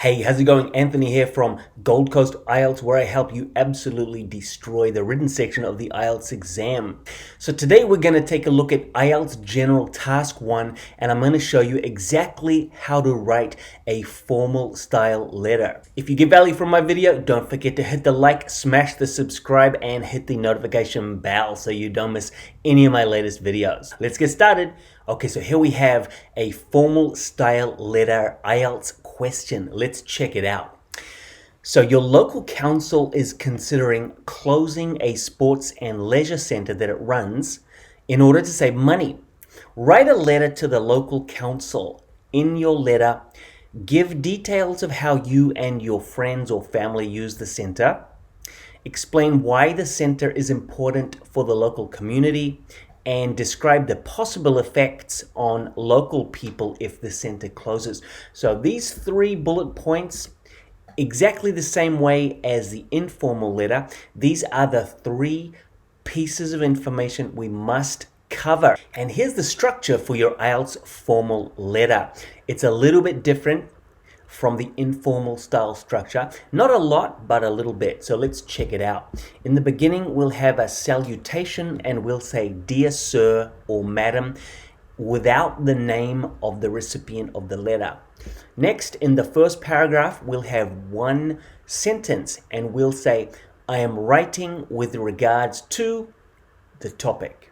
Hey, how's it going? Anthony here from Gold Coast IELTS, where I help you absolutely destroy the written section of the IELTS exam. So today we're going to take a look at IELTS General Task 1, and I'm going to show you exactly how to write a formal style letter. If you get value from my video, don't forget to hit the like, smash the subscribe, and hit the notification bell so you don't miss any of my latest videos. Let's get started. Okay, so here we have a formal style letter IELTS question. Let's check it out. So your local council is considering closing a sports and leisure center that it runs in order to save money. Write a letter to the local council. In your letter, give details of how you and your friends or family use the center. Explain why the center is important for the local community, and describe the possible effects on local people if the center closes. So these 3 bullet points, exactly the same way as the informal letter, these are the 3 pieces of information we must cover. And here's the structure for your IELTS formal letter. It's a little bit different from the informal style structure. Not a lot, but a little bit. So let's check it out. In the beginning, we'll have a salutation and we'll say, "Dear Sir" or "Madam," without the name of the recipient of the letter. Next, in the first paragraph, we'll have 1 sentence and we'll say, "I am writing with regards to the topic."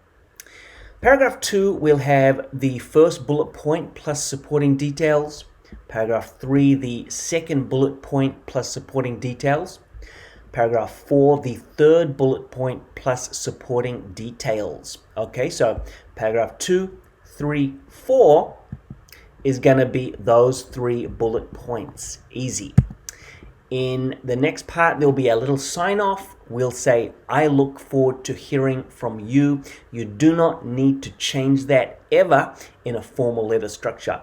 Paragraph 2, we'll have the first bullet point plus supporting details. Paragraph 3, the second bullet point plus supporting details. Paragraph 4, the third bullet point plus supporting details. Okay, so paragraph 2, 3, 4 is going to be those 3 bullet points. Easy. In the next part, there'll be a little sign off. We'll say, "I look forward to hearing from you." You do not need to change that ever in a formal letter structure.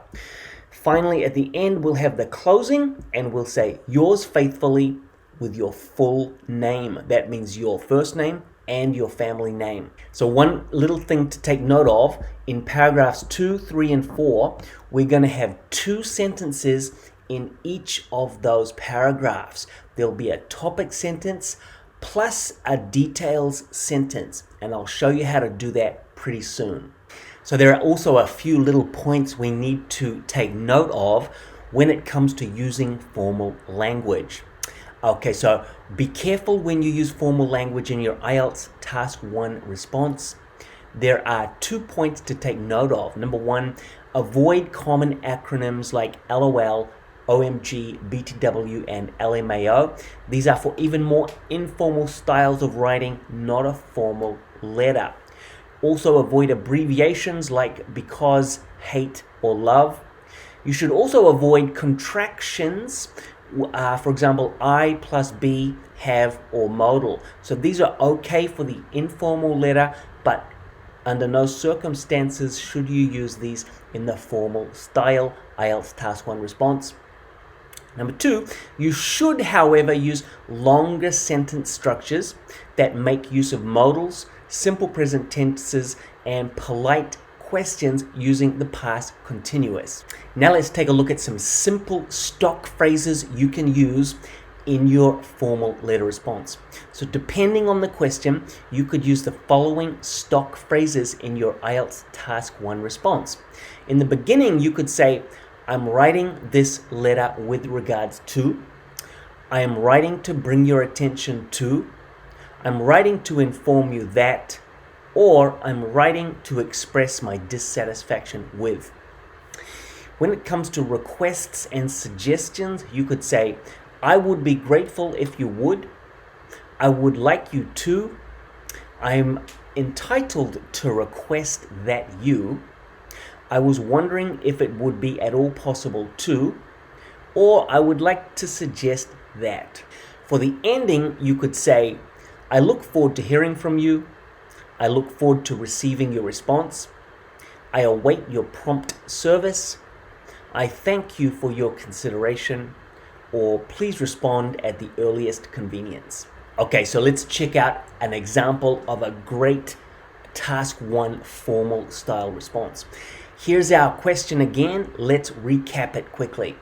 Finally, at the end, we'll have the closing and we'll say, "Yours faithfully," with your full name. That means your first name and your family name. So one little thing to take note of, in paragraphs 2, 3, and 4, we're going to have 2 sentences in each of those paragraphs. There'll be a topic sentence plus a details sentence, and I'll show you how to do that pretty soon. So there are also a few little points we need to take note of when it comes to using formal language. Okay, so be careful when you use formal language in your IELTS Task 1 response. There are 2 points to take note of. Number 1, avoid common acronyms like LOL, OMG, BTW, and LMAO. These are for even more informal styles of writing, not a formal letter. Also avoid abbreviations like because, hate, or love. You should also avoid contractions, for example, I plus be, have, or modal. So these are okay for the informal letter, but under no circumstances should you use these in the formal style IELTS Task 1 response. Number 2, you should, however, use longer sentence structures that make use of modals, simple present tenses, and polite questions using the past continuous. Now let's take a look at some simple stock phrases you can use in your formal letter response. So depending on the question, you could use the following stock phrases in your IELTS Task 1 response. In the beginning, you could say, "I'm writing this letter with regards to," "I am writing to bring your attention to," "I'm writing to inform you that," or "I'm writing to express my dissatisfaction with." When it comes to requests and suggestions, you could say, "I would be grateful if you would," "I would like you to," "I'm entitled to request that you," "I was wondering if it would be at all possible to," or "I would like to suggest that." For the ending, you could say, "I look forward to hearing from you," "I look forward to receiving your response," "I await your prompt service," "I thank you for your consideration," or "please respond at the earliest convenience." Okay, so let's check out an example of a great Task 1 formal style response. Here's our question again. Let's recap it quickly.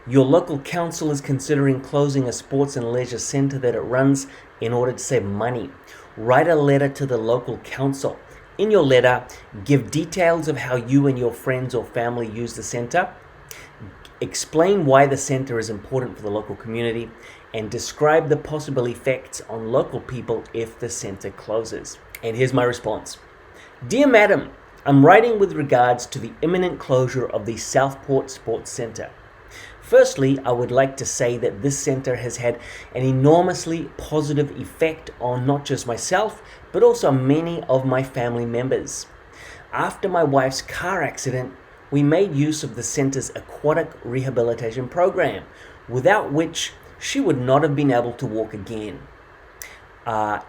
Your local council is considering closing a sports and leisure center that it runs in order to save money. Write a letter to the local council. In your letter, give details of how you and your friends or family use the center. Explain why the center is important for the local community, and describe the possible effects on local people if the center closes. And here's my response. Dear Madam, I'm writing with regards to the imminent closure of the Southport Sports Center. Firstly, I would like to say that this center has had an enormously positive effect on not just myself, but also many of my family members. After my wife's car accident, we made use of the center's aquatic rehabilitation program, without which she would not have been able to walk again.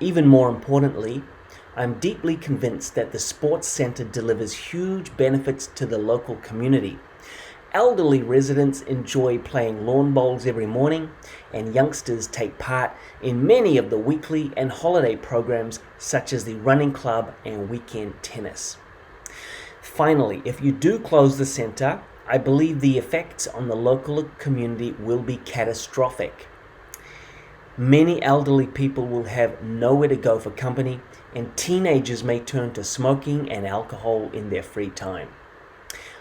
Even more importantly, I'm deeply convinced that the sports center delivers huge benefits to the local community. Elderly residents enjoy playing lawn bowls every morning, and youngsters take part in many of the weekly and holiday programs such as the running club and weekend tennis. Finally, if you do close the center, I believe the effects on the local community will be catastrophic. Many elderly people will have nowhere to go for company, and teenagers may turn to smoking and alcohol in their free time.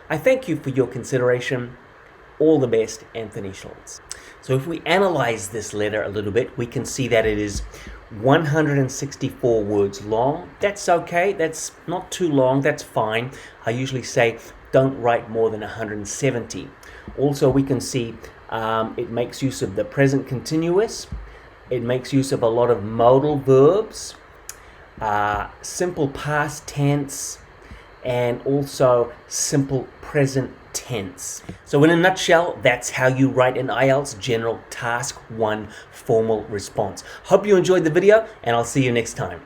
I thank you for your consideration. All the best, Anthony Schultz. So if we analyze this letter a little bit, we can see that it is 164 words long. That's okay. That's not too long. That's fine. I usually say don't write more than 170. Also, we can see it makes use of the present continuous. It makes use of a lot of modal verbs, simple past tense, and also simple present tense. So in a nutshell, that's how you write an IELTS General Task 1 formal response. Hope you enjoyed the video, and I'll see you next time.